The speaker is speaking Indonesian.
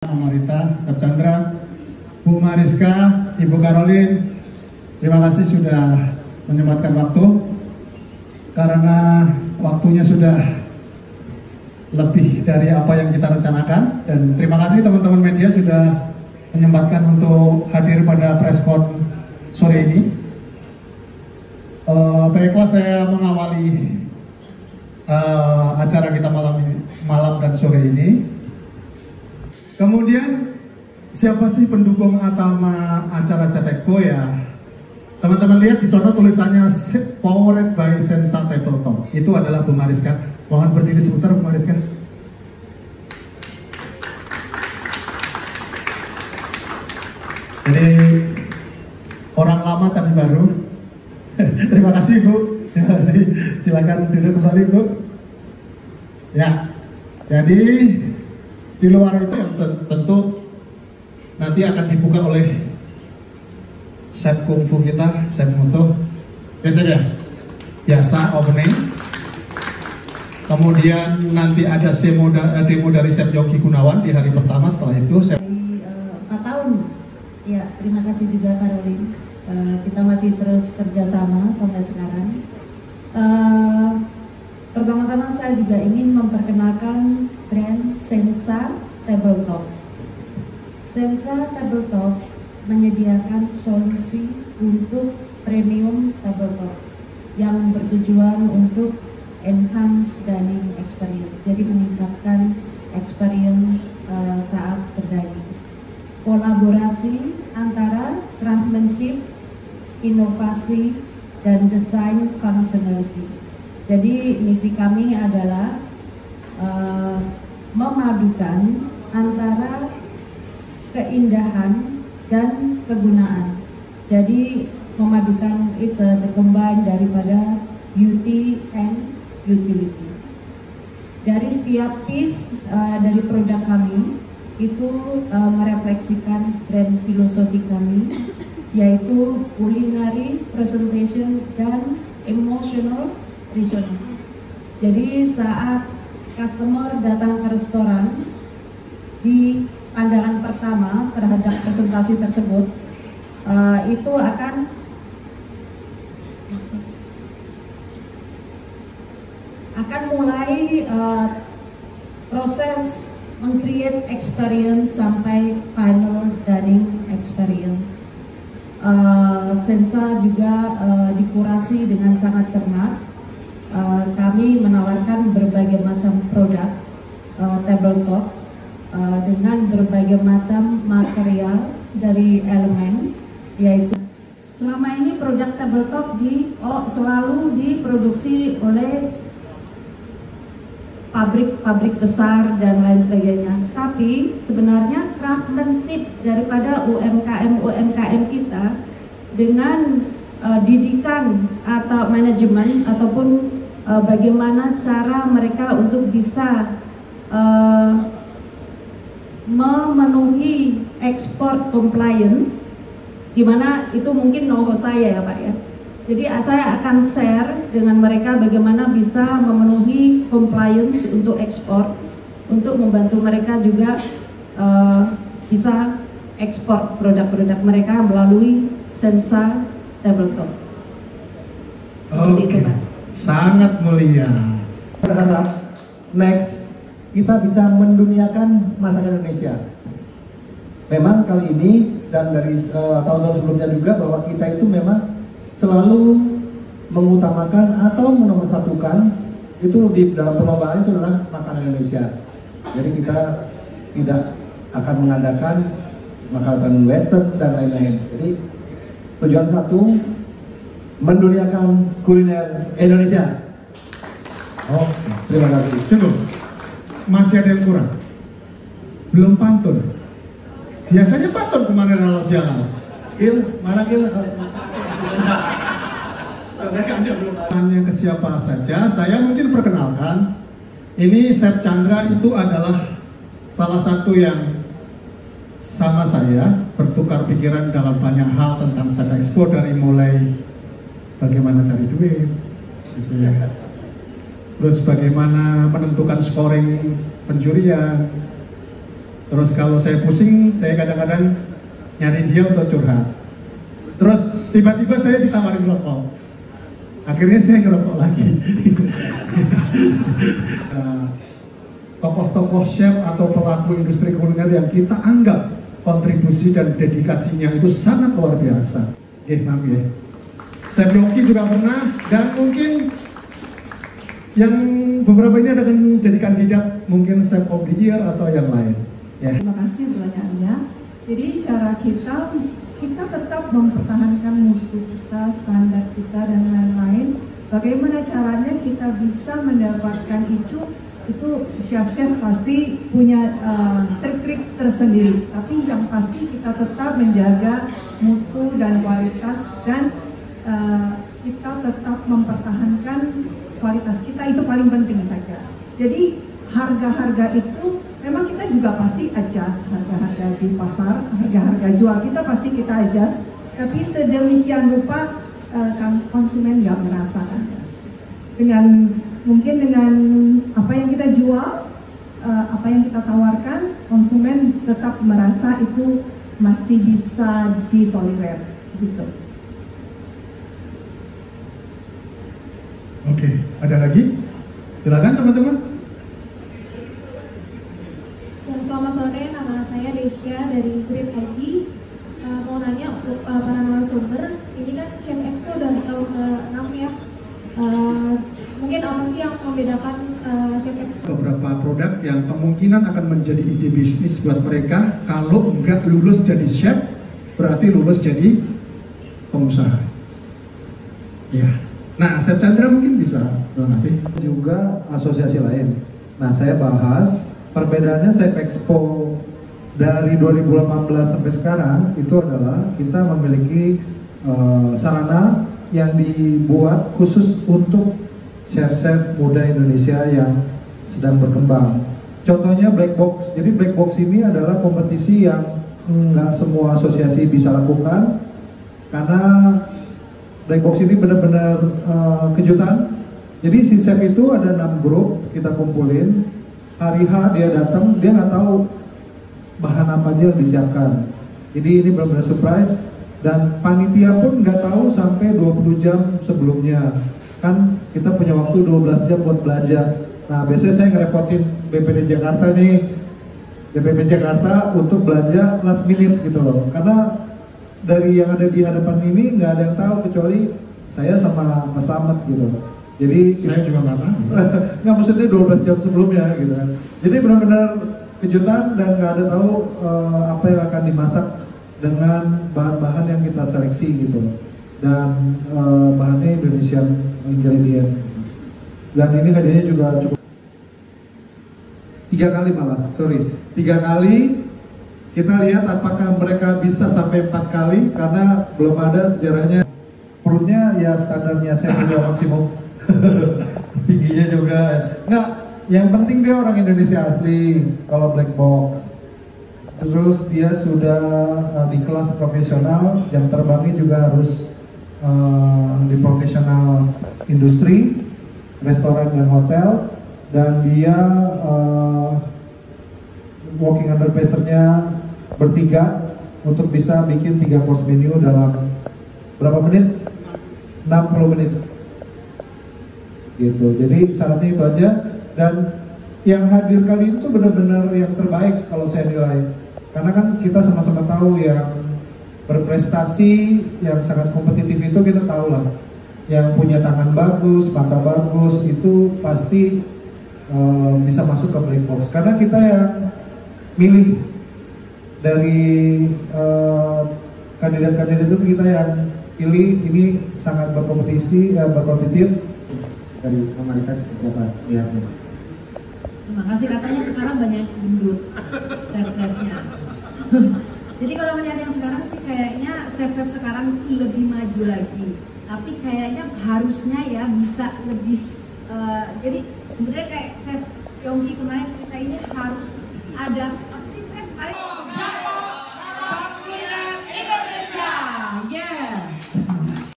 Amarita, Chef Chandra, Bu Mariska, Ibu Caroline, terima kasih sudah menyempatkan waktu karena waktunya sudah lebih dari apa yang kita rencanakan, dan terima kasih teman-teman media sudah menyempatkan untuk hadir pada preskon sore ini. Baiklah, saya mengawali acara kita malam dan sore ini. Kemudian siapa sih pendukung utama acara Chef Expo ya? Teman-teman lihat di sana tulisannya Powered by Sensa Tabletop. Itu adalah Bu Mariska. Mohon berdiri sebentar Bu Mariska. Jadi orang lama tapi baru. Terima kasih Bu. Terima kasih. Silakan duduk kembali Bu. Ya. Jadi di luar itu yang tentu nanti akan dibuka oleh chef kungfu kita, Chef Muto. Biasa opening. Kemudian nanti ada demo dari Chef Yogi Gunawan di hari pertama. Setelah itu 4 tahun. Ya, terima kasih juga Caroline. Kita masih terus kerjasama sampai sekarang. Pertama-tama saya juga ingin memperkenalkan brand Sensa Tabletop. Sensa Tabletop menyediakan solusi untuk premium tabletop yang bertujuan untuk enhance dining experience, jadi meningkatkan experience saat berdining. Kolaborasi antara craftsmanship, inovasi, dan design functionality. Jadi misi kami adalah memadukan antara keindahan dan kegunaan. Jadi memadukan the combine daripada beauty and utility. Dari setiap piece dari produk kami itu merefleksikan brand filosofi kami, yaitu culinary presentation dan emotional resonance. Jadi saat customer datang ke restoran, di pandangan pertama terhadap presentasi tersebut itu akan mulai proses meng-create experience sampai final dining experience. Sensa juga dikurasi dengan sangat cermat. Kami menawarkan berbagai macam produk tabletop dengan berbagai macam material dari elemen, yaitu selama ini produk tabletop selalu diproduksi oleh pabrik besar dan lain sebagainya. Tapi sebenarnya craftsmanship daripada UMKM kita dengan didikan atau manajemen ataupun bagaimana cara mereka untuk bisa memenuhi export compliance, dimana itu mungkin know-how saya ya Pak ya. Jadi saya akan share dengan mereka bagaimana bisa memenuhi compliance untuk ekspor, untuk membantu mereka juga bisa ekspor produk-produk mereka melalui Sensa Tabletop. Oke, sangat mulia. Berharap next kita bisa menduniakan masakan Indonesia. Memang kali ini dan dari tahun-tahun sebelumnya juga bahwa kita itu memang selalu mengutamakan atau menomorsatukan itu di dalam perlombaan itu adalah makanan Indonesia. Jadi kita tidak akan mengadakan makanan Western dan lain-lain. Jadi tujuan satu, menduniakan kuliner Indonesia. Oke, Terima kasih. cukup. Masih ada yang kurang? Belum pantun. Biasanya pantun kemarin kalau bilang. Kil, mana Kil? Tanya ke siapa saja, saya mungkin perkenalkan. Ini Chef Chandra itu adalah salah satu yang sama saya bertukar pikiran dalam banyak hal tentang Chef Expo, dari mulai bagaimana cari duit, gitu ya. Terus bagaimana menentukan scoring penjurian, Terus kalau saya pusing, saya kadang-kadang nyari dia untuk curhat. Terus tiba-tiba saya ditawarin rokok. Akhirnya saya ngerokok lagi. Tokoh-tokoh chef atau pelaku industri kuliner yang kita anggap kontribusi dan dedikasinya itu sangat luar biasa. Maaf ya. Chef Yongki juga pernah, dan mungkin yang beberapa ini akan jadi kandidat mungkin Chef of the Year atau yang lain. Ya. Terima kasih pertanyaannya. Jadi cara kita tetap mempertahankan mutu kita, standar kita dan lain-lain. Bagaimana caranya kita bisa mendapatkan itu chef-chef pasti punya trik-trik tersendiri. Tapi yang pasti kita tetap menjaga mutu dan kualitas, dan kita tetap mempertahankan kualitas kita, itu paling penting saja. Jadi harga-harga itu memang kita juga pasti adjust, harga-harga di pasar, harga-harga jual kita pasti kita adjust, tapi sedemikian rupa konsumen nggak merasakan. Mungkin dengan apa yang kita jual, apa yang kita tawarkan, konsumen tetap merasa itu masih bisa ditolerir gitu. Oke, ada lagi? Silakan teman-teman. Selamat sore, nama saya Desya dari Grid ID. Mau nanya untuk para narasumber, ini kan Chef Expo udah tahun ke-6 ya. Mungkin apa sih yang membedakan Chef Expo? Beberapa produk yang kemungkinan akan menjadi ide bisnis buat mereka. Kalau nggak lulus jadi chef, berarti lulus jadi pengusaha. Ya. Nah, Chef Chandra mungkin bisa melengkapi. Juga asosiasi lain. Nah, saya bahas perbedaannya Chef Expo dari 2018 sampai sekarang itu adalah kita memiliki sarana yang dibuat khusus untuk chef-chef muda Indonesia yang sedang berkembang. Contohnya Black Box. Jadi Black Box ini adalah kompetisi yang nggak semua asosiasi bisa lakukan, karena Black Box ini benar-benar kejutan. Jadi si chef itu ada 6 grup kita kumpulin. Hari H dia datang, dia nggak tahu bahan apa aja yang disiapkan. Jadi ini benar-benar surprise, dan panitia pun nggak tahu sampai 20 jam sebelumnya. Kan kita punya waktu 12 jam buat belanja. Nah, biasanya saya ngerepotin BPD Jakarta nih, BPD Jakarta untuk belanja last minute gitu loh. Karena dari yang ada di hadapan ini nggak ada yang tahu kecuali saya sama Mas Slamet gitu. Jadi Saya juga nggak tahu. nggak, maksudnya 12 jam sebelumnya gitu kan. Jadi benar-benar kejutan, dan nggak ada tahu apa yang akan dimasak dengan bahan-bahan yang kita seleksi gitu. Dan bahannya Indonesian ingredient. Dan ini hadiahnya juga cukup. 3 kali kita lihat apakah mereka bisa sampai 4 kali, karena belum ada sejarahnya. Perutnya ya standarnya saya juga maksimum. Tingginya juga nggak, yang penting dia orang Indonesia asli kalau Black Box. Terus dia sudah di kelas profesional, jam terbangnya juga harus di profesional industri, restoran dan hotel, dan dia working under pressure-nya bertiga untuk bisa bikin 3 course menu dalam berapa menit? 60 menit gitu. Jadi syaratnya itu aja, dan yang hadir kali itu benar-benar yang terbaik kalau saya nilai, karena kan kita sama-sama tahu yang berprestasi yang sangat kompetitif itu kita tahu lah, yang punya tangan bagus, mata bagus itu pasti bisa masuk ke Black Box, karena kita yang milih dari kandidat-kandidat itu, kita yang pilih. Ini sangat berkompetisi, berkompetitif. Dari komunitas seperti apa lihatnya? Terima kasih, katanya sekarang banyak gendut chef-chefnya. Jadi kalau melihat yang sekarang sih kayaknya chef-chef sekarang lebih maju lagi. Tapi kayaknya harusnya ya bisa lebih. Jadi sebenarnya kayak chef Yongki kemarin cerita ini harus ada